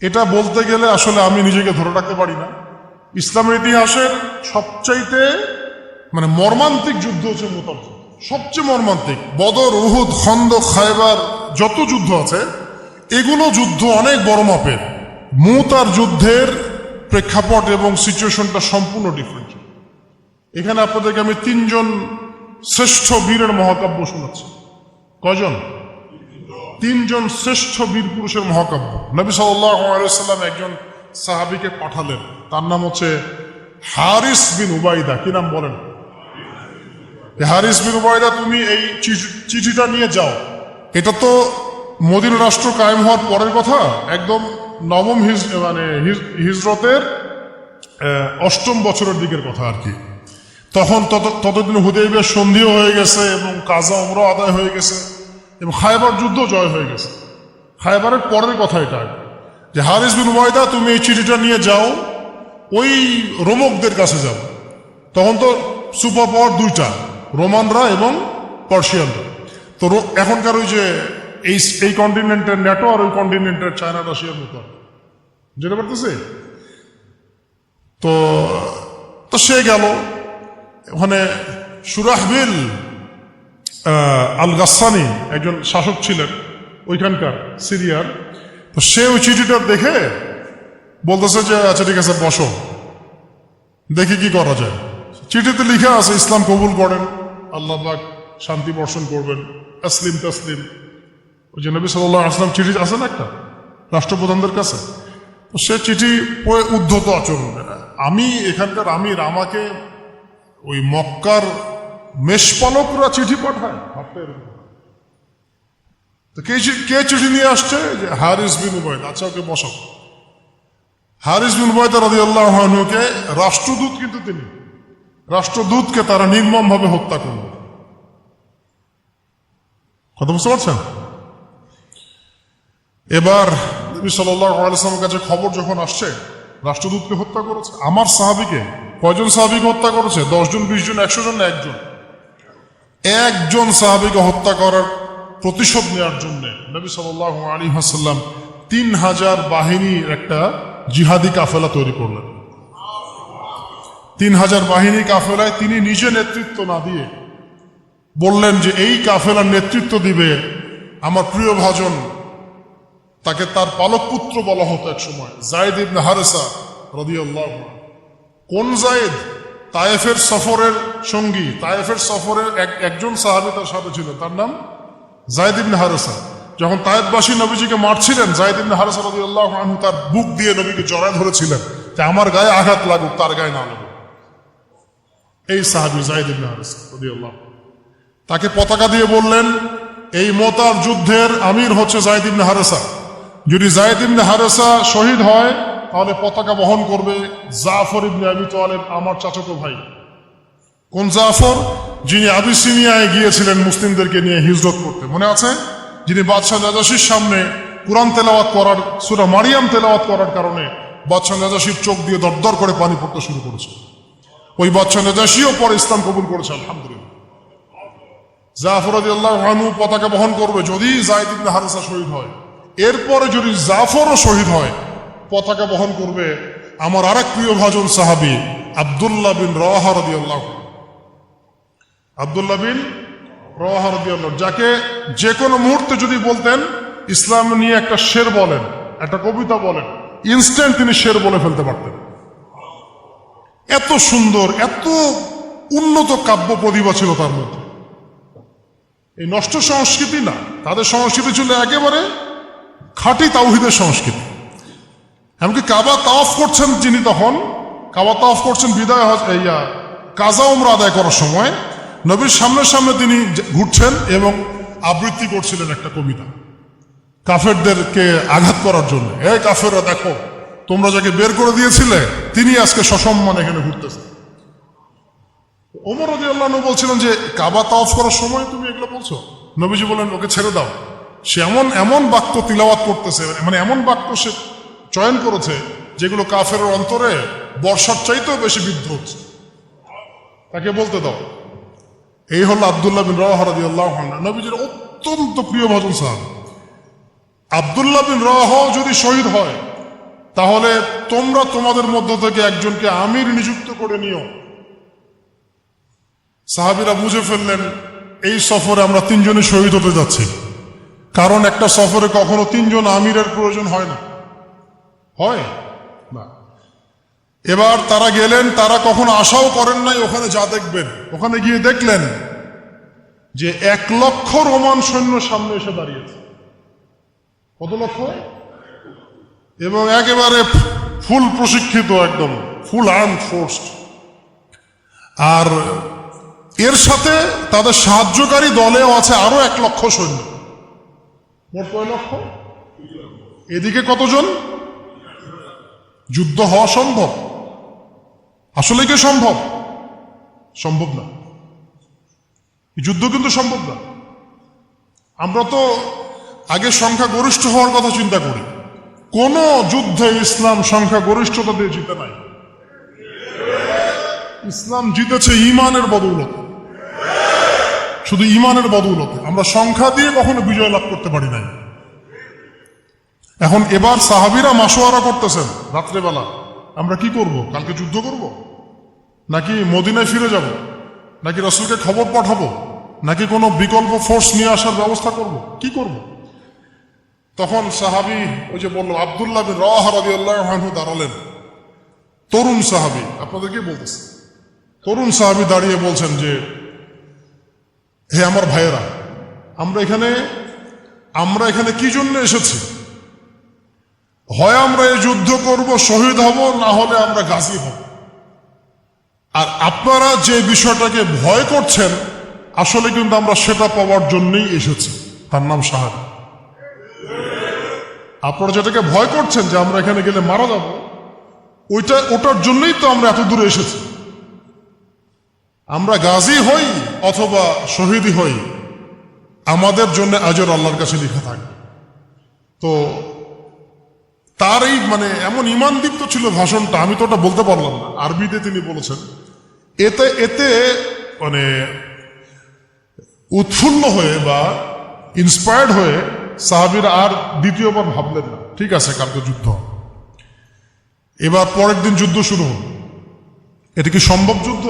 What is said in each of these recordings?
এটা বলতে গেলে আসলে আমি নিজেকে ধরে রাখতে পারি না। ইসলামের ইতিহাসের সবচাইতে মর্মান্তিক যুদ্ধ হচ্ছে মুতার যুদ্ধ, সবচেয়ে মর্মান্তিক। বদর, উহুদ, খন্দক, খায়বার, যত যুদ্ধ আছে এগুলো যুদ্ধ অনেক বড় মাপের। মুতার যুদ্ধের প্রেক্ষাপট এবং সিচুয়েশনটা সম্পূর্ণ ডিফারেন্ট। এখানে আপনাদেরকে আমি 3 জন শ্রেষ্ঠ বীরের মহাকাব্য শোনাচ্ছি। কয়জন? 3 জন শ্রেষ্ঠ বীর পুরুষের মহাকাব্য। নবী সাল্লাল্লাহু আলাইহি ওয়াসাল্লাম একজন সাহাবীকে পাঠালেন, তার নাম হচ্ছে হারিস বিন উবাইদা। কি নাম বলেন? হারিস বিন উবাইদা, তুমি এই চিঠিটা নিয়ে যাও। এটা তো মদিনা রাষ্ট্র কায়েম হওয়ার পরের কথা, একদম নবম হিজরতের 8ম বছরের দিকের কথা আর কি। তখন ততদিন হুদাইবিয়ার সন্ধিও হয়ে গেছে এবং কাজা উমরা আদায় হয়ে গেছে এবং খায়বার যুদ্ধ জয় হয়ে গেছে। খায়বারের পরের কথা এটা, যে হারিস বিন উবাইদা তুমি এই চিঠিটা নিয়ে যাও, ওই রোমকদের কাছে যাও। তখন তো সুপার পাওয়ার 2টা, রোমানরা এবং পার্সিয়ানরা। তো এখনকার ওই যে এই কন্টিনেন্টের ন্যাটো আর ওই কন্টিনেন্টের চায়না, রাশিয়ার মতো যেতে পারতেছে। তো সে গেল ওখানে। সুরাহবিল আল গাসসানি একজন শাসক ছিলেন ওইখানকার সিরিয়ার। তো সে ওই চিঠিটা দেখে বলতেছে যে আচ্ছা ঠিক আছে, বসো, দেখি কি করা যায়। চিঠিতে লিখা আছে ইসলাম কবুল করেন, আল্লাহ পাক শান্তি বর্ষণ করবেন, আসলিম তসলিম। ওই যে নবী সাল্লাল্লাহু আলাইহি ওয়াসাল্লাম চিঠি আছে না একটা রাষ্ট্রপ্রধানদের কাছে, তো সে চিঠি পড়ে উদ্ধত আচরণ। আমি এখানকার আমির, আমাকে ওই মক্কার মেষপালকরা চিঠি পাঠায়? তো কে চিঠি নিয়ে আসছে? যে হারিস বিন উবাইদা। আচ্ছা, ওকে বসাও। হারিস বিন উবাইদা রাদিয়াল্লাহু আনহুকে রাষ্ট্রদূত, কিন্তু তিনি রাষ্ট্রদূতকে তারা নির্মমভাবে হত্যা করল। কথা বুঝতে পারছেন? এবার নবী সাল্লাল্লাহু আলাইহি ওয়াসাল্লামের কাছে খবর যখন আসছে রাষ্ট্রদূতকে হত্যা করেছে। আমার সাহাবীকে, কয়জন সাহাবীকে হত্যা করেছে? 10 জন, 20 জন, 100 জন না একজন সাহাবীকে হত্যা করার প্রতিশোধ নেওয়ার জন্য নবী সাল্লাল্লাহু আলাইহি ওয়াসাল্লাম 3000 বাহিনীর একটা জিহাদি কাফেলা তৈরি করলেন। 3000 বাহিনী কাফেলায় তিনি নিজে নেতৃত্ব না দিয়ে বললেন যে এই কাফেলার নেতৃত্ব দিবে আমার প্রিয় ভাজন, তাকে তার পালক পুত্র বলা হতো এক সময়, যায়েদ ইবনে হারেসা রাদিয়াল্লাহু আনহু। কোন যায়েদ? তায়েফের সফরের সঙ্গী, তায়েফের সফরের একজন সাহাবী তার সাথে ছিল, তার নাম যায়েদ ইবনে হারেসা। যখন তায়েফবাসী নবীজিকে মারছিলেন, যায়েদ ইবনে হারেসা রাদিয়াল্লাহু আনহু তার বুক দিয়ে নবীকে জড়ায় ধরেছিলেন যে আমার গায়ে আঘাত লাগুক, তার গায়ে না লাগুক। এই সাহাবী যায়েদ ইবনে হারেসা রাদিয়াল্লাহু আনহু, তাকে পতাকা দিয়ে বললেন এই মুতার যুদ্ধের আমির হচ্ছে যায়েদ ইবনে হারেসা। যদি যায়েদ ইবনে হারেসা শহীদ হয় তাহলে পতাকা বহন করবে জাফর ইবনে আবি তালেব, আমার চাচাতো ভাই। কোন জাফর? যিনি আবিসিনিয়ায় গিয়েছিলেন মুসলিমদেরকে নিয়ে হিজরত করতে, মনে আছে? যিনি বাদশাহ নাজাশির সামনে কুরআন তেলাওয়াত করার, সূরা মারিয়াম তেলাওয়াত করার কারণে বাদশাহ নাজাশির চোখ দিয়ে দরদর করে পানি পড়তে শুরু করেছে। ওই বাদশাহ নাজাশিও পরে ইসলাম কবুল করেছে, আলহামদুলিল্লাহ। জাফর রাদিয়াল্লাহু আনহু পতাকা বহন করবে যদি যায়েদ ইবনে হারেসা শহীদ হয়। এরপরে যদি জাফরও শহীদ হয়, পতাকা বহন করবে আমার আরেক প্রিয় ভাজন সাহাবী আব্দুল্লাহ বিন রাওয়াহা রাদিয়াল্লাহু আনহু। আব্দুল্লাহ বিন রাওয়াহা রাদিয়াল্লাহু, যাকে যে কোনো মুহূর্তে যদি বলতেন ইসলাম নিয়ে একটা শের বলেন, একটা কবিতা বলেন, ইনস্ট্যান্ট তিনি শের বলে ফেলতে পারতেন। এত সুন্দর, এত উন্নত কাব্য প্রতিভা ছিল তার মধ্যে। এই নষ্ট সংস্কৃতি না, তাদের সংস্কৃতি ছিল একেবারে খাঁটি তাওহীদের সংস্কৃতি। এমনকি কাবা তাওয়াফ করছেন যিনি, তখন কাবা তাওয়াফ করছেন বিদায় কাজা উমরা আদায় করার সময় নবীর সামনে সামনে তিনি ঘুরছেন এবং আবৃত্তি করছিলেন একটা কবিতা কাফেরদেরকে আঘাত করার জন্য। এই কাফেররা দেখো, তোমরা যাকে বের করে দিয়েছিলে তিনি আজকে সসম্মান এখানে ঘুরতেছেন। ওমর রাদিয়াল্লাহু আনহু বলছিলেন যে কাবা তাওয়াফ করার সময় তুমি এগুলো বলছো? নবীজি বলেন ওকে ছেড়ে দাও, সে এমন বাক্য তিলাওয়াত করতেছে, এমন বাক্য সে চয়ন করেছে যেগুলো কাফেরের অন্তরে বর্ষার চাইতেও বেশি বিদ্ধ হচ্ছে, তাকে বলতে দাও। এই হলো আব্দুল্লাহ বিন রাওয়াহা রাদিয়াল্লাহু আনহু, নবীজির অত্যন্ত প্রিয় ভাজন সাহাবী। আব্দুল্লাহ বিন রাওয়াহা যদি শহীদ হয় তাহলে তোমরা তোমাদের মধ্য থেকে একজনকে আমির নিযুক্ত করে নিও। সাহাবীরা বুঝে ফেললেন এই সফরে আমরা তিনজনই শহীদ হতে যাচ্ছি, কারণ একটা সফরে কখনো তিনজন আমিরের প্রয়োজন হয় না, হয় না। এবার তারা গেলেন, তারা কখনো আশাও করেন নাই ওখানে যা দেখবেন। ওখানে গিয়ে দেখলেন যে 1 লক্ষ রোমান সৈন্য সামনে এসে দাঁড়িয়েছে। কত লক্ষ? এবং একেবারে ফুল প্রশিক্ষিত, একদম ফুল আর্মড ফোর্স। আর এর সাথে তাদের সাহায্যকারী দলেও আছে আরো 1 লক্ষ সৈন্য। মোট কয় লক্ষ? এদিকে কতজন? যুদ্ধ হওয়া সম্ভব? আসলে কি সম্ভব? সম্ভব না। যুদ্ধ কিন্তু সম্ভব না। আমরা তো আগে সংখ্যা গরিষ্ঠ হওয়ার কথা চিন্তা করি। কোন যুদ্ধে ইসলাম সংখ্যা গরিষ্ঠতা দিয়ে জিতে নাই। ইসলাম জিতেছে ঈমানের বদৌলতে, শুধু ঈমানের বদৌলতে। আমরা সংখ্যা দিয়ে কখনো বিজয় লাভ করতে পারি নাই। এখন এবার সাহাবীরা মাশওয়ারা করতেছেন রাত্রেবেলা, আমরা কি করব? কালকে যুদ্ধ করব, নাকি মদিনায় ফিরে যাব, নাকি রাসূলকে খবর পাঠাবো, নাকি কোনো বিকল্প ফোর্স নিয়ে আসার ব্যবস্থা করব, কি করব? তখন সাহাবী, ওই যে বললাম আব্দুল্লাহ বিন রাওয়াহা রাদিয়াল্লাহু আনহু দাঁড়ালেন। তরুণ সাহাবী, আপনাদেরকে বলতেছে, তরুণ সাহাবী দাঁড়িয়ে বলছেন যে, হে আমার ভাইয়েরা, আমরা এখানে কি জন্য এসেছি? হয় আমরা এই যুদ্ধ করব, শহীদ হব, না হলে আমরা গাজী হব। আর আপনারা যে বিষয়টাকে ভয় করছেন, আসলে কিন্তু আমরা সেটা পাওয়ার জন্যই এসেছি, তার নাম শাহাদাত। আপনারা যেটাকে ভয় করছেন যে আমরা এখানে গেলে মারা যাব, ওটার জন্যই তো আমরা এত দূরে এসেছি। আমরা গাজী হই অথবা শহীদ হই, আমাদের জন্য আজর আল্লাহর কাছে লেখা থাকবে। তো তার এই এমন ঈমানদীপ্ত ছিল ভাষণটা, আমি তো ওটা বলতে পারলাম না, আরবিতে তিনি বলেছেন। এতে উৎফুল্ল হয়ে বা ইন্সপায়ার্ড হয়ে সাহাবীরা আর দ্বিতীয়বার ভাবলেন না, ঠিক আছে কালকে যুদ্ধ। এবার পরের দিন যুদ্ধ শুরু হল। এটা কি সম্ভব যুদ্ধ?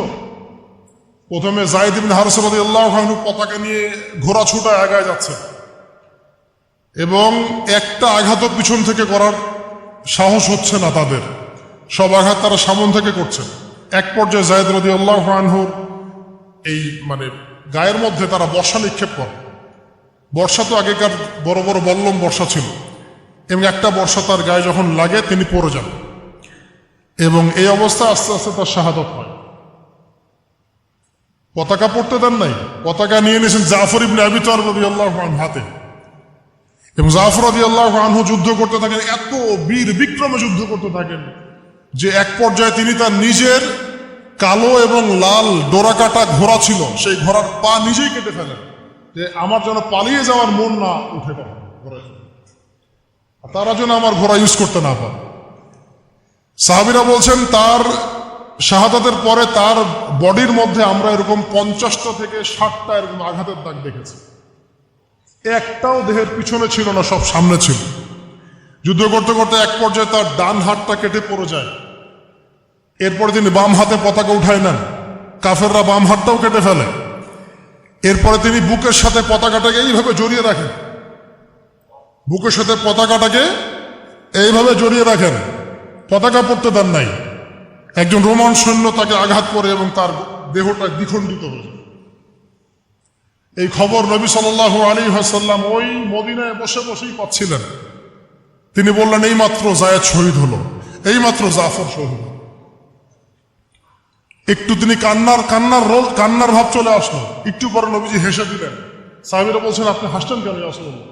প্রথমে যায়েদ ইবনে হারেসা রাদিয়াল্লাহু আনহু পতাকা নিয়ে ঘোড়া ছুটা আগায় যাচ্ছে, এবং একটা আঘাতও পিছন থেকে করার সাহস হচ্ছে না তাদের। সব আঘাত তারা সামন থেকে করছে। এক পর্যায়ে যায়েদ রাদিয়াল্লাহু আনহুর এই গায়ের মধ্যে তারা বর্ষা নিক্ষেপ করে। বর্ষা তো আগেকার বড় বড় বল্লম বর্ষা ছিল, এবং একটা বর্ষা তার গায়ে যখন লাগে তিনি পড়ে যান, এবং এই অবস্থা আস্তে আস্তে তার শাহাদাত হয়। পতাকা পড়তে দেন নাই, পতাকা নিয়ে নিয়েছেন জাফর ইবনে আবি তালিব রাদিয়াল্লাহু আনহু হাতে, এবং জাফর রাদিয়াল্লাহু আনহু যুদ্ধ করতে থাকেন, এত বীর বিক্রমে যুদ্ধ করতে থাকেন যে এক পর্যায়ে তিনি তার নিজের কালো এবং লাল ডোরাকাটা ঘোড়া ছিল, সেই ঘোড়ার পা নিজেই কেটে ফেলেন, যে আমার যেন পালিয়ে যাওয়ার মন না উঠে, তারা যেন আমার ঘোড়া ইউজ করতে না পারে। সাহাবীরা বলছেন তার শাহাদাতের পরে তার বডির মধ্যে আমরা এরকম 50টা থেকে 60টা এরকম আঘাতের দাগ দেখেছি। একটাও দেহের পিছনে ছিল না, সব সামনে ছিল। যুদ্ধ করতে করতে এক পর্যায়ে তার ডান হাতটা কেটে পড়ে যায়। এরপরে তিনি বাম হাতে পতাকা উঠায় নেন, কাফেররা বাম হাতটাও কেটে ফেলে। এরপরে তিনি বুকের সাথে পতাকাটাকে এইভাবে জড়িয়ে রাখেন, বুকের সাথে পতাকাটাকে এইভাবে জড়িয়ে রাখেন, পতাকা পড়তে দেন নাই। একজন রোমান সৈন্য তাকে আঘাত করে এবং তার দেহটা দ্বিখণ্ডিত হয়ে যায়। এই খবর নবী সাল্লাল্লাহু আলাইহি ওয়াসাল্লাম ওই মদিনায় বসে বসেই পাচ্ছিলেন। তিনি বললেন, এই মাত্র যায়েদ শহীদ হলো, এই মাত্র জাফর শহীদ হলো। একটু তিনি কান্নার ভাব চলে আসলো। একটু পরে নবীজি হেসে দিলেন। সাহাবীরা বলছেন, আপনি হাসছেন কেন ইয়া রাসূলুল্লাহ?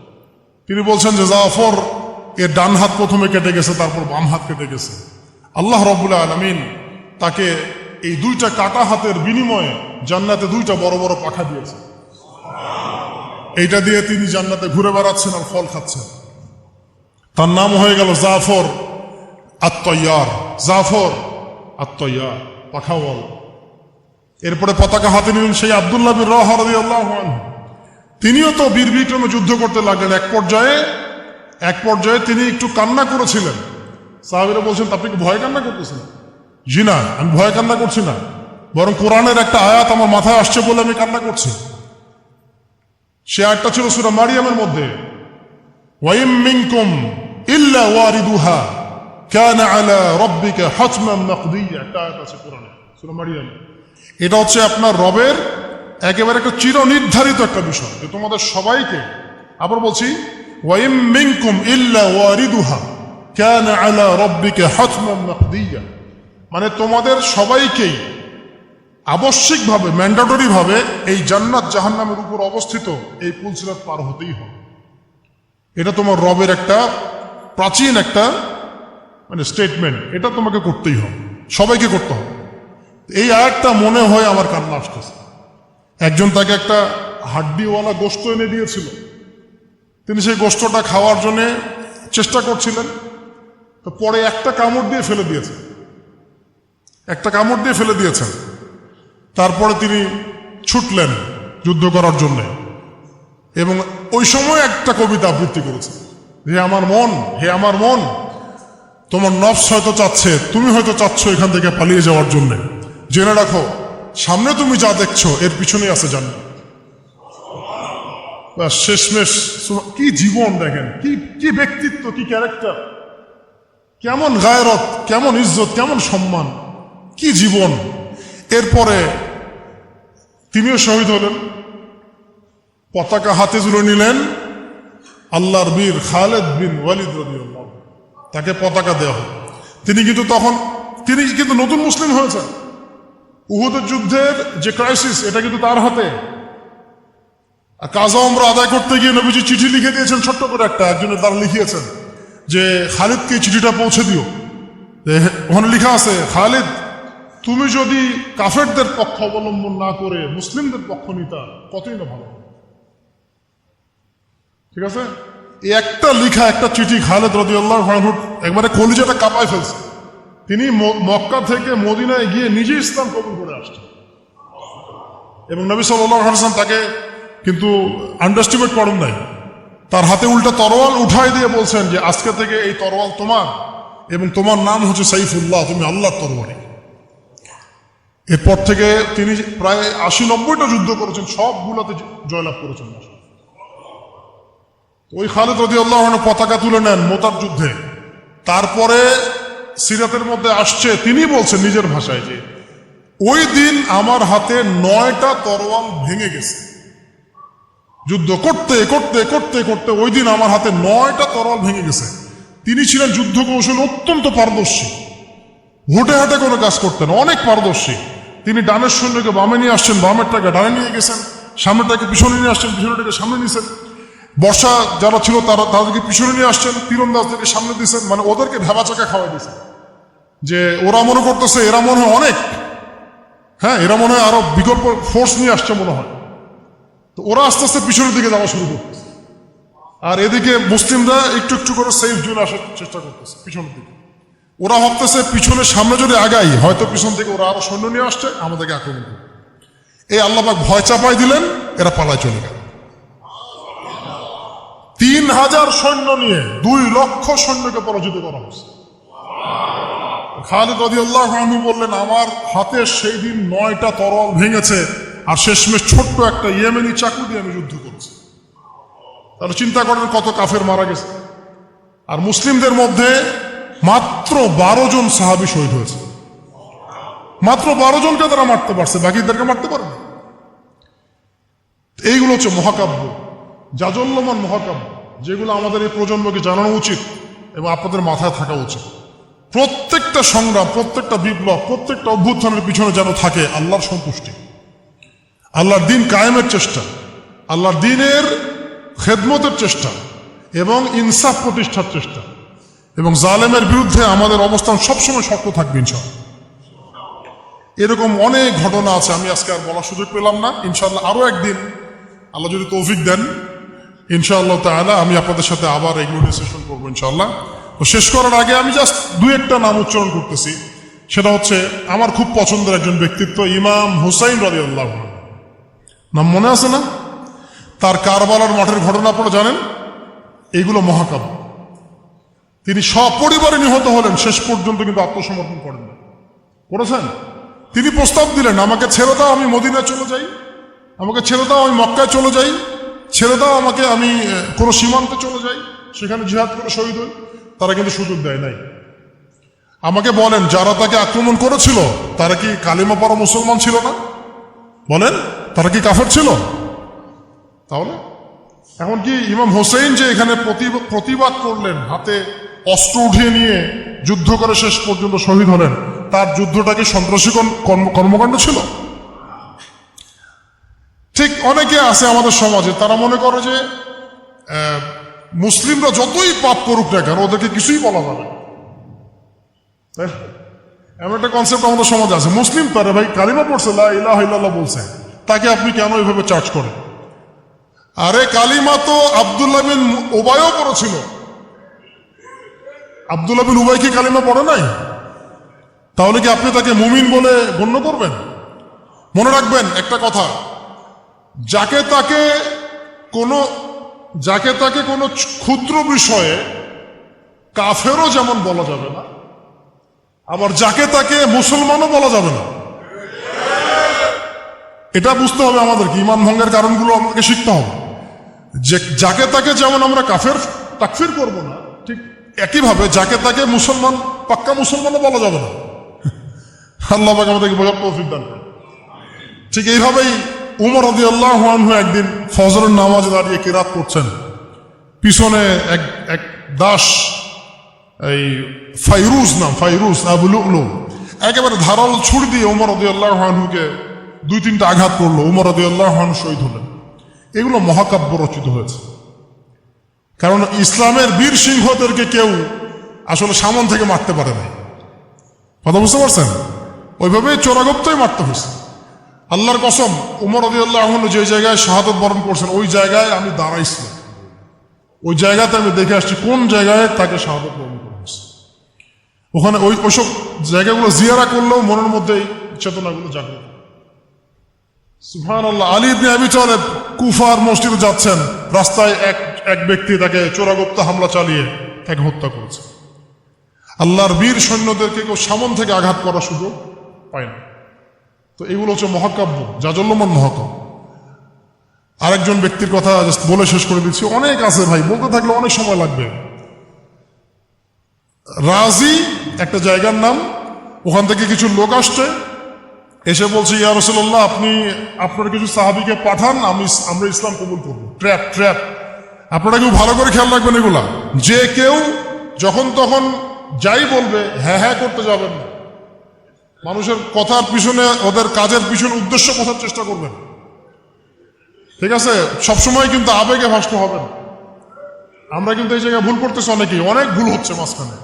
তিনি বলছেন যে জাফর এর ডান হাত প্রথমে কেটে গেছে, তারপর বাম হাত কেটে গেছে। আল্লাহ রাব্বুল আলামিন তাকে এই 2টা কাটা হাতের বিনিময়ে জান্নাতে 2টা বড় বড় পাখা দিয়েছে। এইটা দিয়ে তিনি জান্নাতে ঘুরে বেড়াচ্ছেন আর ফল খাচ্ছেন। তার নাম হয়ে গেল জাফর আত-তাইয়ার, জাফর আত-তাইয়ার, পাখাওয়াল। এরপরে পতাকা হাতে নিলেন সেই আব্দুল্লাহ বিন রাওয়াহা রাদিয়াল্লাহু আনহু। তিনিও তো বীর বিক্রমে যুদ্ধ করতে লাগলেন। এক পর্যায়ে তিনি একটু কান্না করেছিলেন। সাহাবীরা বলছেন আপনি কি ভয় কান্না করতেছেন? জি না, আমি ভয় কান্না করছি না, বরং কোরআনের একটা আয়াত আমার মাথায় আসছে বলে আমি কান্না করছি। সে আয়াতটা ছিল সূরা মারিয়ামের মধ্যে, ওয়াইম মিনকুম ইল্লা ওয়ারিদুহা কানা আলা রাব্বিকা হাতমান মাকদিয়া, একটা আয়াত আছে কোরআনে সূরা মারিয়াম। এটা হচ্ছে আপনার রবের একেবারে একটা চিরনির্ধারিত একটা বিষয় যে তোমাদের সবাইকে, আবার বলছি, ওয়াইম মিনকুম ইল্লা ওয়ারিদুহা কানা আলা রাব্বিকা হাতমান মাকদিয়া, মানে তোমাদের সবাইকেই আবশ্যিকভাবে, ম্যান্ডেটরি ভাবে এই জান্নাত জাহান্নামের উপর অবস্থিত এই পুলসিরাত পার হতেই হবে। এটা তোমার রবের একটা প্রাচীন একটা মানে স্টেটমেন্ট, এটা তোমাকে করতেই হবে, সবাইকে করতে হবে। এই আয়াতটা মনে হয় আমার কান্না আসতেছে। একজন তাকে একটা হাড্ডিওয়ালা গোশত এনে দিয়েছিল, তিনি সেই গোশতটা খাওয়ার জন্য চেষ্টা করছিলেন, তো পরে একটা কামড় দিয়ে ফেলে দিয়েছেন, একটা কামড় দিয়ে ফেলে দিয়েছেন। তারপরে তিনি ছুটলেন যুদ্ধ করার জন্য, এবং ওই সময় একটা কবিতা আবৃত্তি করেছে, হে আমার মন, হে আমার মন, তোমার নফস হয়তো চাচ্ছে, তুমি হয়তো চাচ্ছ এখান থেকে পালিয়ে যাওয়ার জন্য, জেনে রাখো সামনে তুমি যা দেখছো এর পিছনেই আছে জান্নাত। শেষমেশ কি জীবন দেখেন, কি ব্যক্তিত্ব, কি ক্যারেক্টার, কেমন গায়রত, কেমন ইজ্জত, কেমন সম্মান, কি জীবন। এরপরে তিনিও শহীদ হলেন, পতাকা হাতে তুলে নিলেন আল্লাহর বীর খালেদ বিন ওয়ালিদ রাদিয়াল্লাহু আনহু, তাকে পতাকা দেওয়া হল। তিনি কিন্তু নতুন মুসলিম হয়েছেন। উহুদের যুদ্ধের যে ক্রাইসিস, এটা কিন্তু তার হাতে। কাজা উমরা আদায় করতে গিয়ে নবীজি চিঠি লিখে দিয়েছেন, ছোট্ট করে একটা, একজনের দ্বারা লিখিয়েছেন যে খালিদকে চিঠিটা পৌঁছে দিও। ওখানে লেখা আছে, খালিদ তুমি যদি কাফেরদের পক্ষ অবলম্বন না করে মুসলিমদের পক্ষ নিতা কতই না ভালো। ঠিক আছে, এই একটা লিখা একটা চিঠি খালিদ রাদিয়াল্লাহু আনহু একবারে কলিজাটা কাঁপায় ফেলছে। তিনি মক্কা থেকে মদিনায় গিয়ে নিজে ইসলাম কবুল করে আসছেন, এবং নবী সাল্লাল্লাহু আলাইহি ওয়াসাল্লাম তাকে কিন্তু আন্ডারস্টিমেট করেন নাই। তার হাতে উল্টা তরোয়াল উঠাই দিয়ে বলছেন যে আজকে থেকে এই তরোয়াল তোমার, এবং তোমার নাম হচ্ছে সাইফুল্লাহ, তুমি আল্লাহর তরবারি। এরপর থেকে তিনি প্রায় ৮০-৯০টা যুদ্ধ করেছেন, সবগুলোতে জয়লাভ করেছেন। ওই খালিদ রাদিয়াল্লাহু আনহু পতাকা তুলে নেন মোতার যুদ্ধে। তারপরে সিরাতের মধ্যে আসছে, তিনি বলছেন নিজের ভাষায় যে ওই দিন আমার হাতে ৯টা তরোয়াল ভেঙে গেছে। যুদ্ধ করতে করতে করতে করতে ওই দিন আমার হাতে ৯টা তরোয়াল ভেঙে গেছে। তিনি ছিলেন যুদ্ধ কৌশল অত্যন্ত পারদর্শী, হুটে হাটে কোনো কাজ করতেন, অনেক পারদর্শী। তিনি ডানের সৈন্যকে বামে নিয়ে আসছেন, বামেরটাকে ডানে নিয়ে গেছেন, সামনেটাকে পিছনে নিয়ে আসছেন, পিছনেটাকে সামনে নিয়েছেন। বর্ষা যারা ছিল তাদেরকে পিছনে নিয়ে আসছেন, তীরন্দাজদেরকে সামনে দিয়েছেন, মানে ওদেরকে ভেবা চাকা খাওয়াই দিয়েছেন যে ওরা মনে করতেছে এরা মনে হয় অনেক, হ্যাঁ এরা মনে হয় আরো বিকল্প ফোর্স নিয়ে আসছে মনে হয়। তো ওরা আস্তে আস্তে পিছনের দিকে যাওয়া শুরু করতেছে, আর এদিকে মুসলিমরা একটু একটু করে সেফ জোনে আসার চেষ্টা করতেছে পিছনের দিকে। ওরা ভাবতেছে পিছনের সামনে যদি আগাই হয়তো পিছন থেকে ওরা আরো সৈন্য নিয়ে আসছে, আমাদেরকে আক্রমণ করবে। এই আল্লাহ পাক ভয় চাপাই দিলেন, এরা পালায় চলে গেল। ৩,০০০ সৈন্য নিয়ে ২ লক্ষ সৈন্যকে পরাজিত করা হয়েছে। খালিদ রাদিয়াল্লাহু আনহু বললেন আমার হাতে সেই দিন ৯টা তরোয়াল ভেঙেছে, আর শেষমেশ ছোট্ট একটা ইয়েমেনি চাকু দিয়ে আমি যুদ্ধ করছি। তাহলে চিন্তা করেন কত কাফের মারা গেছে। আর মুসলিমদের মধ্যে মাত্র ১২ জন সাহাবী শহীদ হয়েছে, মাত্র ১২ জনকে তারা মারতে পারছে, বাকিদেরকে মারতে পারেনি। এইগুলো হচ্ছে মহাকাব্য, জাজল্যমান মহাকাব্য, যেগুলো আমাদের এই প্রজন্মকে জানানো উচিত এবং আপনাদের মাথায় থাকা উচিত। প্রত্যেকটা সংগ্রাম, প্রত্যেকটা বিপ্লব, প্রত্যেকটা অভ্যুত্থানের পিছনে যেন থাকে আল্লাহর সন্তুষ্টি, আল্লাহর দিন কায়েমের চেষ্টা, আল্লাহর দিনের খেদমতের চেষ্টা এবং ইনসাফ প্রতিষ্ঠার চেষ্টা, এবং জালেমের বিরুদ্ধে আমাদের অবস্থান সবসময় শক্ত থাকবে ইনশাআল্লাহ। এরকম অনেক ঘটনা আছে, আমি আজকে আর বলার সুযোগ পেলাম না। ইনশাআল্লাহ আরো একদিন আল্লাহ যদি তৌফিক দেন ইনশাআল্লাহ তাআলা আমি আপনাদের সাথে আবার এগুলো ডিসকাশন করবো ইনশাআল্লাহ। তো শেষ করার আগে আমি জাস্ট ২-১টা নাম উচ্চারণ করতেছি। সেটা হচ্ছে আমার খুব পছন্দের একজন ব্যক্তিত্ব, ইমাম হুসাইন রাদিয়াল্লাহু আনহু। নাম মনে আছে না? তার কারবালার মাঠের ঘটনা আপনারা জানেন। এইগুলো মহাকাব্য, তিনি সপরিবারে নিহত হলেন, শেষ পর্যন্ত কিন্তু আত্মসমর্পণ করেন না। করেছেন? তিনি প্রস্তাব দিলেন, আমাকে ছেড়ে দাও, আমি মদিনায় চলে যাই, আমাকে ছেড়ে দাও, আমি মক্কায় চলে যাই, ছেড়ে দাও আমাকে, আমি কোনো সীমান্তে চলে যাই, সেখানে জিহাদ করে শহীদ হই। তারা কিন্তু সুযোগ দেয় নাই। আমাকে বলেন, যারা তাকে আক্রমণ করেছিল তারা কি কালিমা পড়া মুসলমান ছিল না? বলেন, তারা কি কাফের ছিল? তাহলে এখন কি ইমাম হোসেন যে এখানে প্রতিবাদ করলেন, হাতে অস্ত্র উঠিয়ে নিয়ে যুদ্ধ করে শেষ পর্যন্ত শহীদ হলেন, তার যুদ্ধটা কি সন্ত্রাসী কর্মকাণ্ড ছিল? ঠিক অনেকে আছে আমাদের সমাজে, তারা মনে করে যে মুসলিমরা যতই পাপ করুক না কেন ওদেরকে কিছুই বলা যাবে না। এমন একটা কনসেপ্ট আমাদের সমাজে আছে, মুসলিম তারা ভাই কালিমা পড়ছে, লা ইলাহা ইল্লাল্লাহ বলছে, তাকে আপনি কেন এইভাবে চার্জ করেন? আরে কালিমা তো আব্দুল্লাহ বিন উবাইও পড়েছিল। আব্দুল্লাহ বিন উবাই কি কালিমা পড়ে নাই? তাহলে কি আপনি তাকে মুমিন বলে গণ্য করবেন? মনে রাখবেন একটা কথা, যাকে তাকে কোনো ক্ষুদ্র বিষয়ে কাফেরও যেমন বলা যাবে না, আবার যাকে তাকে মুসলমানও বলা যাবে না। এটা বুঝতে হবে আমাদেরকে, ঈমান ভঙ্গের কারণগুলো আমাদেরকে শিখতে হবে। যে যাকে তাকে যেমন আমরা কাফের তাকফির করব না, ঠিক একইভাবে যাকে তাকে মুসলমান, পাক্কা মুসলমানও বলা যাবে না। আল্লাহ পাক আমাদেরকে বোঝার তৌফিক দান করেন। ঠিক এইভাবেই উমর রাদিয়াল্লাহু আনহু একদিন ফজরের নামাজে দাঁড়িয়ে কিরাত করছেন, পিছনে এক দাস, এই ফাইরুজ আবু লুলু একেবারে ধারাল ছুরি দিয়ে উমর রাদিয়াল্লাহু আনহুকে 2-3টা আঘাত করলো। উমর রাদিয়াল্লাহু আনহু শহীদ হলেন। এগুলো মহাকাব্য রচিত হয়েছে, কারণ ইসলামের বীর সিংহদেরকে কেউ আসলে সামন থেকে মারতে পারে না। কথা বুঝতে পারছেন? ওইভাবে চোরাগপ্তই মারতে হয়েছে। আল্লাহর কসম, উমর রাদিয়াল্লাহু আনহু যে জায়গায় শাহাদত বরণ করছেন ওই জায়গায় আমি দাঁড়াইছিলাম, ওই জায়গাতে আমি দেখে আসছি কোন জায়গায় তাকে শাহাদত বরণ করা হয়েছে। ওখানে ওইসব জায়গাগুলো জিয়ারা করলেও মনের মধ্যে এই চেতনাগুলো জাগ্রত। সুবহানাল্লাহ। আলী ইবনে আবি তালেব কুফার মসজিদে যাচ্ছেন, রাস্তায় এক ব্যক্তি তাকে চোরাগোপ্ত হামলা চালিয়ে তাকে হত্যা করেছে। আল্লাহর বীর সৈন্যদেরকে কেউ সামন থেকে আঘাত করার সুযোগ পায় না। তো এগুলো হচ্ছে মহাকাব্য, জাজল্যমান মহাকাব্য। আরেকজন ব্যক্তির কথা বলে শেষ করে দিচ্ছি, অনেক আছে ভাই, বলতে থাকলে অনেক সময় লাগবে। রাজি একটা জায়গার নাম, ওখান থেকে কিছু লোক আসছে, এসে বলছে, ইয়া রাসূলুল্লাহ, আপনি আপনার কিছু সাহাবীকে পাঠান, আমরা ইসলাম কবুল করবো। ট্র্যাপ। আপনারা কেউ ভালো করে খেয়াল রাখবেন এগুলা, যে কেউ যখন তখন যাই বলবে হ্যাঁ করতে যাবেন না। মানুষের কথার পিছনে, ওদের কাজের পিছনে উদ্দেশ্য বোঝার চেষ্টা করবেন, ঠিক আছে? সবসময় কিন্তু আবেগে ভাসতে হবে না। আমরা কিন্তু এই জায়গায় ভুল করতেছি, অনেক ভুল হচ্ছে মাঝখানে।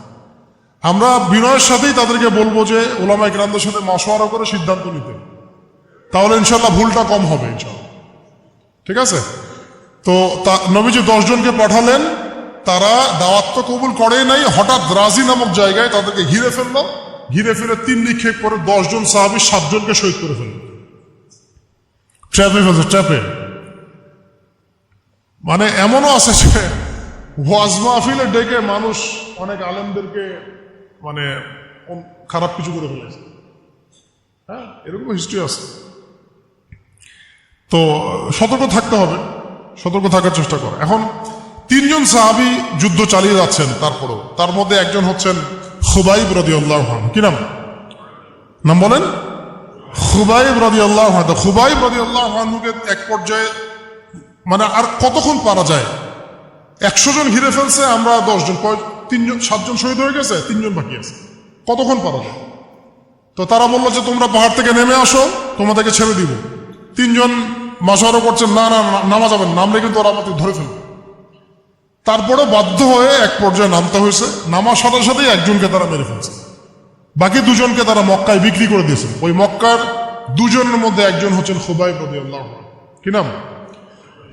আমরা বিনয়ের সাথেই তাদেরকে বলবো যে উলামায়ে কেরামদের সাথে মাশওয়ারা করে সিদ্ধান্ত নিতে, তাহলে ইনশাল্লাহ ভুলটা কম হবে ইনশাল্লাহ, ঠিক আছে? তো নবীজি 10 জনকে পাঠালেন, তারা দাওয়াত তো কবুল করেই নাই, হঠাৎ রাজি নামক জায়গায় তাদেরকে ঘিরে ফেললো। ঘিরে ফেলে 3 নিক্ষেপ করে 10 জন সাহাবী 7 জনকে শহীদ করে ফেলল। ট্র্যাপে। মানে এমনও আছে যে ওয়াজ মাহফিলে ডেকে মানুষ অনেক আলেমদেরকে মানে খারাপ কিছু করে ফেলেছে। হ্যাঁ, এরকম হিস্ট্রি আছে। তো সতর্ক থাকতে হবে, সতর্ক থাকার চেষ্টা করে। এখন 3 জন সাহাবী যুদ্ধ চালিয়ে যাচ্ছেন, তারপরেও তার মধ্যে একজন হচ্ছেন খুবাইব রাদিয়াল্লাহু আনহু। কি নাম বলেন? খুবাইব রাদিয়াল্লাহু আনহু। খুবাইব রাদিয়াল্লাহু আনহুকে এক পর্যায়ে মানে আর কতক্ষণ পারা যায়, 100 জন ঘিরে ফেলছে, আমরা 10 জন, 7 জন শহীদ হয়ে গেছে, 3 জন বাকি আছে, কতক্ষণ পারা যায়? তো তারা বললো যে তোমরা পাহাড় থেকে নেমে আসো, তোমাদেরকে ছেড়ে দিব। 3 জন মাশওয়ারা করছেন, না নামা যাবেন, নামলে কিন্তু ওরা আমাদের ধরে ফেলবে। তারপরে বাধ্য হয়ে এক পর্যায়ে নামতে হয়েছে। নামার সাথে সাথেই একজনকে তারা মেরে ফেলছে, বাকি 2 জনকে তারা মক্কায় বিক্রি করে দিয়েছে। ওই মক্কার 2 জনের মধ্যে একজন হচ্ছেন খুবাইব রাদিয়াল্লাহু আনহু। কি নাম?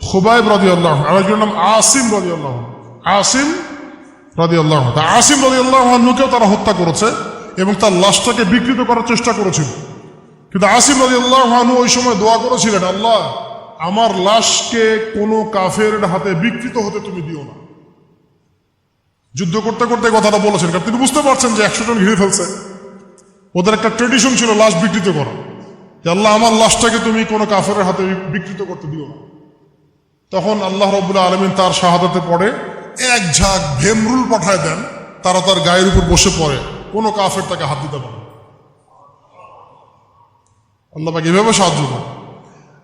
খুবাইব রাদিয়াল্লাহু আনহু। আরেকজনের নাম আসিম রাদিয়াল্লাহু আনহু। আসিম রাদিয়াল্লাহু আনহুকেও তারা হত্যা করেছে এবং তার লাশটাকে বিকৃত করার চেষ্টা করেছিল। কিন্তু আসিম রাদিয়াল্লাহু আনহু ওই সময় দোয়া করেছিলেন, আল্লাহ, আমার লাশকে কোনো কাফেরের হাতে বিকৃত হতে তুমি দিও না। যুদ্ধ করতে করতে কথাটা বলেছেন, কারণ তিনি বুঝতে পারছেন যে 100 জন ঘিরে ফেলছে। ওদের একটা ট্রেডিশন ছিল লাশ বিকৃত করা, যে আল্লাহ আমার লাশটাকে তুমি কোনো কাফেরের হাতে বিকৃত করতে দিও না। তখন আল্লাহ রাব্বুল আলামিন তার শাহাদাতে পড়ে এক ঝাঁক ভেমরুল পাঠায় দেন, তারা তার গায়ের উপর বসে পড়ে, কোনো কাফের তাকে হাত দিতে পারে না। আল্লাহ পাক এভাবে সাহায্য করে।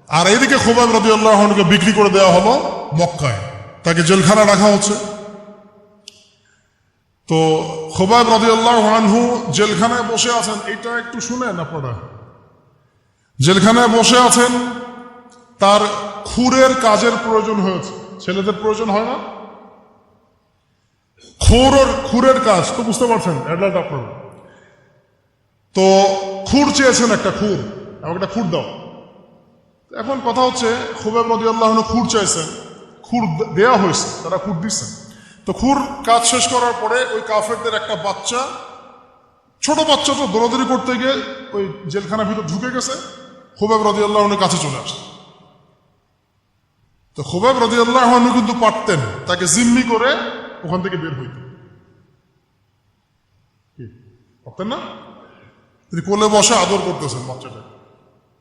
আর এইদিকে খুবাইব রাদিয়াল্লাহু আনহুকে বিক্রি করে দেওয়া হলো মক্কায়, তাকে জেলখানা রাখা হচ্ছে। তো খুবাইব রাদিয়াল্লাহু আনহু জেলখানায় বসে আছেন, এটা একটু শুনেন আপনারা। জেলখানায় বসে আছেন, তার খুরের কাজের প্রয়োজন হয়েছে। ছেলেদের প্রয়োজন হয় না? খুরের কাজ তো বুঝতে পারছেন, অ্যাডাল্ট আপনারা। তো খুর চেয়েছেন, একটা খুর, আমাকে একটা খুর দাও। এখন কথা হচ্ছে খুবাইব রাদিয়াল্লাহু আনহু খুর চাইছেন, খুর দেয়া হয়েছে, তারা খুর দিচ্ছেন। তো খুর কাজ শেষ করার পরে ওই কাফেরদের একটা বাচ্চা, ছোট বাচ্চা, তো দৌড়াদৌড়ি করতে গিয়ে ওই জেলখানার ভিতর ঢুকে গেছে, খুবাইব রাদিয়াল্লাহু আনহুর কাছে চলে আসছে। তো খুবাইব রাদিয়াল্লাহু আনহু কিন্তু পারতেন তাকে জিম্মি করে ওখান থেকে বের হইতে, পারতেন না? তিনি কোলে বসে আদর করতেছেন বাচ্চাটা,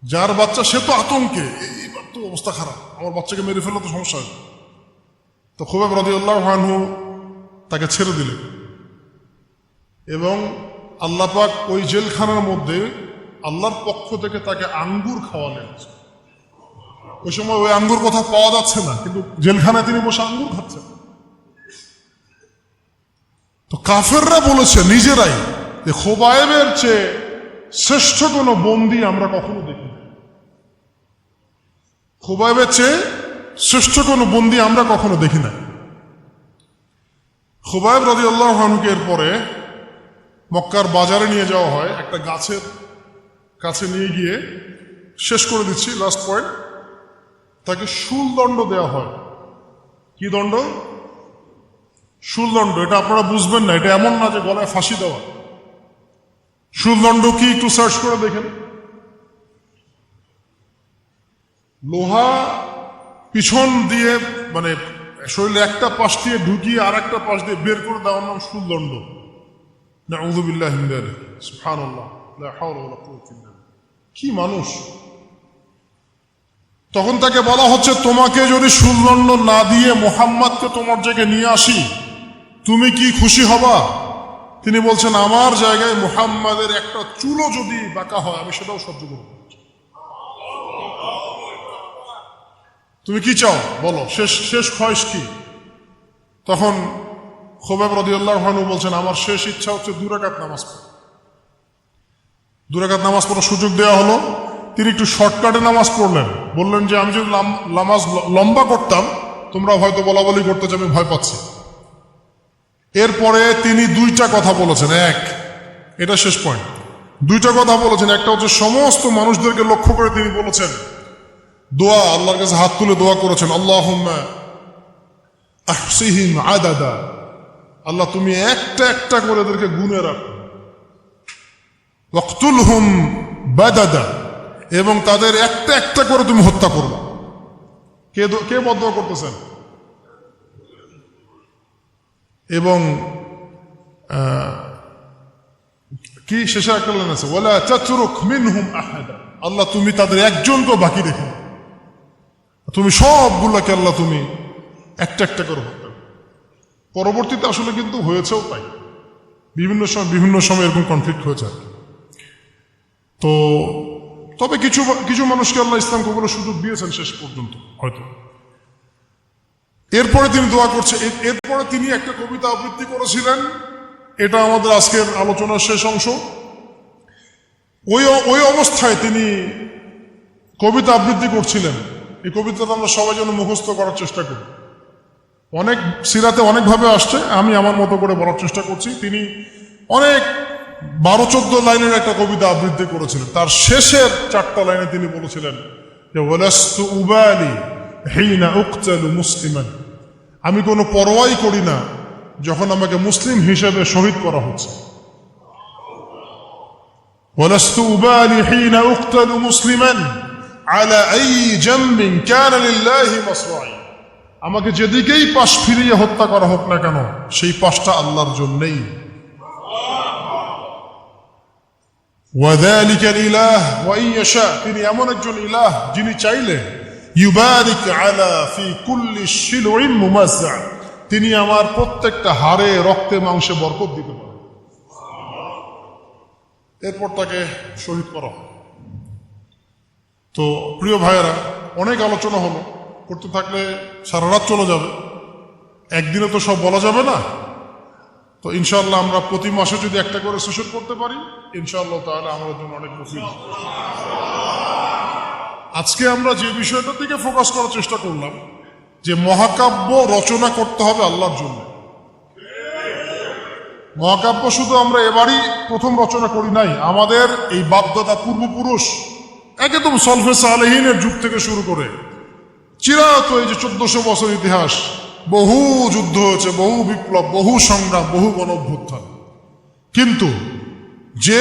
যার বাচ্চা সে তো আতঙ্কে, এইবার তো অবস্থা খারাপ, আমার বাচ্চাকে মেরে ফেললে তো সমস্যা হবে। তো খুবাইব রাদিয়াল্লাহু আনহু তাকে ছেড়ে দিলেন এবং আল্লাহ পাক ওই জেলখানার মধ্যে আল্লাহর পক্ষ থেকে তাকে আঙ্গুর খাওয়ালেন। ওই সময় ওই আঙ্গুর কথা পাওয়া যাচ্ছে না, কিন্তু জেলখানায় তিনি বসে আঙ্গুর খাচ্ছেন। তো কাফেররা বলেছে নিজেরাই যে খুবাইবের চেয়ে শ্রেষ্ঠ কোনো বন্দী আমরা কখনো দেখিনি, খুবাইবের চেয়ে শ্রেষ্ঠ কোনো বন্দী আমরা কখনো দেখি না। খুবাইব রাদিয়াল্লাহু আনহুকে এরপরে মক্কার বাজারে নিয়ে যাওয়া হয়, একটা গাছের কাছে নিয়ে গিয়ে, শেষ করে দিচ্ছি লাস্ট পয়েন্ট, তাকে শুলদণ্ড দেওয়া হয়। কি দণ্ড? শুলদণ্ড। এটা আপনারা বুঝবেন না, এটা এমন না যে গলায় ফাঁসি দেওয়া। শুলদণ্ড কি একটু সার্চ করে দেখেন। লোহা পিছন দিয়ে, মানে শরীরে একটা পাশ দিয়ে ঢুকিয়ে আর একটা পাশ দিয়ে বের করে দেওয়ার নাম শুলদণ্ড। নাউযু বিল্লাহি মিন যালিক, সুবহানাল্লাহ, লা হাওলা ওয়ালা কুওয়াতা ইল্লা বিল্লাহ। কি মানুষ! তখন তাকে বলা হচ্ছে, তোমাকে যদি শুলদণ্ড না দিয়ে মুহাম্মাদকে তোমার জায়গায় নিয়ে আসি, তুমি কি খুশি হবা? তিনি বলছেন, আমার জায়গায় মুহাম্মাদের একটা চুলও যদি বাঁকা হয় আমি সেটাও সহ্য করব। তুমি কি চাও বলো, শেষ খয়েশ কি? তখন খুবাইব রাদিয়াল্লাহু আনহু বলছেন, আমার শেষ ইচ্ছা হচ্ছে 2 রাকাত নামাজ পড়া। 2 রাকাত নামাজ পড়ার সুযোগ দেওয়া হলো। তিনি একটু শর্টকাটে নামাজ পড়লেন, বললেন যে আমি যদি নামাজ লম্বা করতাম তোমরা হয়তো বলাবলি করতে যে আমি ভয় পাচ্ছি। এরপরে তিনি 2টা কথা বলেছেন। এটা শেষ পয়েন্ট। 2টা কথা বলেছেন। একটা হচ্ছে সমস্ত মানুষদেরকে লক্ষ্য করে তিনি বলেছেন, দোয়া, আল্লাহর কাছে হাত তুলে দোয়া করেছেন, আল্লাহুম্মা আহসিহিম আদাদা, আল্লাহ তুমি একটা একটা করে এদেরকে গুনে রাখো, ওয়াকতুলহুম বাদাদা, এবং তাদের একটা একটা করে তুমি হত্যা করবে। কে বদদোয়া করতেছেন? এবং কি শেষে একটা লাইন আছে, ওয়ালা তাতরুক মিনহুম আহাদা, আল্লাহ তুমি তাদের একজনকেও বাকি রেখো না, তুমি সবগুলোকে আল্লাহ তুমি একটা একটা করে হত্যা করো। পরবর্তীতে আসলে কিন্তু হয়েছেও তাই, বিভিন্ন সময় এরকম কনফ্লিক্ট হয়েছে আর কি। তো তবে কিছু মানুষকে আল্লাহ ইসলাম কবুলের সুযোগ দিয়েছেন শেষ পর্যন্ত হয়তো। এরপরে তিনি দোয়া করছে, এরপরে তিনি একটা কবিতা আবৃত্তি করেছিলেন। এটা আমাদের আজকের আলোচনার শেষ অংশ। ওই অবস্থায় তিনি কবিতা আবৃত্তি করছিলেন। এই কবিতাটা আমরা সবাই যেন মুখস্থ করার চেষ্টা করি। অনেক সিরাতে অনেকভাবে আসছে, আমি আমার মতো করে বলার চেষ্টা করছি। তিনি অনেক 12-14 লাইনের একটা কবিতা আবৃত্তি করেছিলেন। তার শেষের 4টা লাইনে তিনি বলেছিলেন যে ওয়ালাস্তু উবালি হিনা উকতালু মুসলিমান, আমি কোনো পরোয়াই করি না যখন আমাকে মুসলিম হিসেবে শহীদ করা হচ্ছে। ওয়ালাস্তু উবালি হিনা উকতালু মুসলিমান আলা আই জামবিন কানা লিল্লাহি মাসরাই, আমাকে যেদিকেই পাশ ফিরিয়ে হত্যা করা হোক না কেন, সেই পাশটা আল্লাহর জন্যেই। ওয়াযালিকাল ইলাহ ওয়া ইন ইয়াশা, তিনি এমন একজন ইলাহ যিনি চাইলে ইউবারিক আলা ফি কুল্লি শিলউইন মুমাজ্জা, তিনি আমার প্রত্যেকটা হাড়ে রক্তে মাংসে বরকত দিতে পারেন। এরপর তাকে শহীদ করা হয়। তো প্রিয় ভাইয়েরা, অনেক আলোচনা হলো, করতে থাকলে সারা রাত চলে যাবে, একদিনে তো সব বলা যাবে না। তো ইনশাআল্লাহ আমরা প্রতি মাসে যদি একটা করে সেশন করতে পারি, ইনশাআল্লাহ তাআলা আমাদের জন্য অনেক মুফিদ। আজকে আমরা যে বিষয়টার দিকে ফোকাস করার চেষ্টা করলাম, যে মহাকাব্য রচনা করতে হবে আল্লাহর জন্য। মহাকাব্য শুধু আমরা এবারই প্রথম রচনা করি নাই, আমাদের এই বাপদাদা পূর্বপুরুষ একদম সলফে সালেহিনের যুগ থেকে শুরু করে চিরায়ত এই যে 1400 বছর ইতিহাস, বহু যুদ্ধ হয়েছে, বহু বিপ্লব, বহু সংগ্রাম, বহু গণ অভ্যুত্থান। কিন্তু যে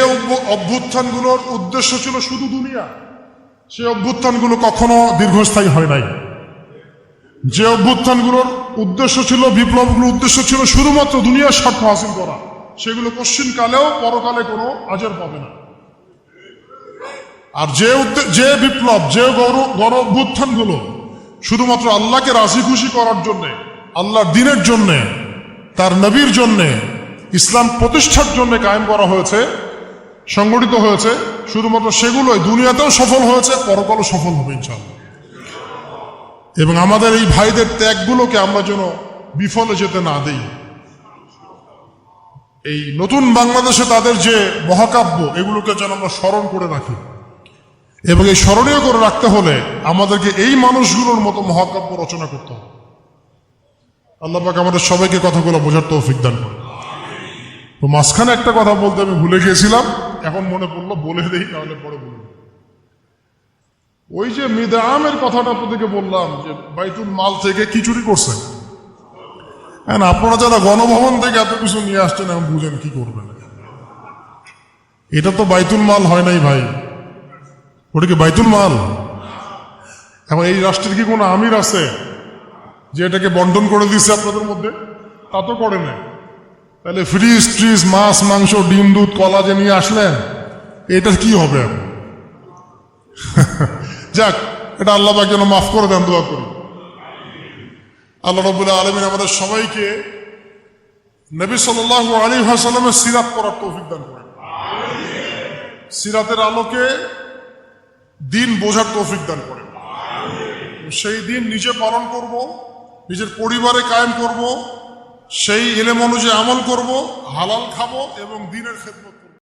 অভ্যুত্থানগুলোর উদ্দেশ্য ছিল শুধু দুনিয়া, সে অভ্যুত্থানগুলো কখনো দীর্ঘস্থায়ী হয় নাই। যে অভ্যুত্থানগুলোর উদ্দেশ্য ছিল, বিপ্লবগুলোর উদ্দেশ্য ছিল শুধুমাত্র দুনিয়ার স্বার্থ হাসিল করা, সেগুলো পশ্চিমকালেও পরকালে কোনো আজর পাবে না। আর যে বিপ্লব, যে গণ অভ্যুত্থানগুলো শুধুমাত্র আল্লাহকে রাজি খুশি করার জন্যে, আল্লাহর দ্বীনের জন্যে, তার নবীর জন্যে, ইসলাম প্রতিষ্ঠার জন্য কায়েম করা হয়েছে, সংগঠিত হয়েছে, শুধুমাত্র সেগুলোই দুনিয়াতেও সফল হয়েছে, পরকালও সফল হবে ইনশাআল্লাহ। এবং আমাদের এই ভাইদের ত্যাগগুলোকে আমরা যেন বিফলে যেতে না দেই। এই নতুন বাংলাদেশে তাদের যে মহাকাব্য, এগুলোকে যেন আমরা স্মরণ করে রাখি। এবং এই স্মরণীয় করে রাখতে হলে আমাদেরকে এই মানুষগুলোর মতো মহাকাব্য রচনা করতে হবে। আল্লাহ পাক আমাদের সবাইকে কথাগুলো বোঝার তৌফিক দান করে। তো মাঝখানে একটা কথা বলতে আমি ভুলে গিয়েছিলাম, এখন মনে পড়লো, বলে দেই, তাহলে পরে বলে দেই। ওই যে মিদআমের কথাটা আপনাদেরকে বললাম, যে বাইতুল মাল থেকে কি চুরি করছে। হ্যাঁ, আপনারা যারা গণভবন থেকে এত কিছু নিয়ে আসছেন, এখন বুঝেন কি করবেন। এটা তো বাইতুল মাল হয় নাই ভাই, ওটা কি বাইতুল মাল? এখন এই রাষ্ট্রের কি কোনো আমির আছে যে এটাকে বন্টন করে দিচ্ছে আপনাদের মধ্যে? তা তো করে না। তাহলে ফ্রিজ ট্রিজ, মাছ মাংস, ডিম দুধ কলা যে নিয়ে আসলেন, এটা কি হবে? যাক, এটা আল্লাহ পাক যেন মাফ করে দেন, দোয়া করি। আল্লাহ রাব্বুল আলামিন আমাদের সবাইকে নবী সাল্লাল্লাহু আলাইহি ওয়াসাল্লামের সিরাত পড়ার তৌফিক দান করেন। সিরাতের আলোকে দিন বোঝার তৌফিক দান করেন। সেই দিন নিজে পালন করব, নিজের পরিবারে কায়েম করব, সেই ইলম অনুযায়ী আমল করব, হালাল খাবো এবং দ্বীনের খেদমত করব।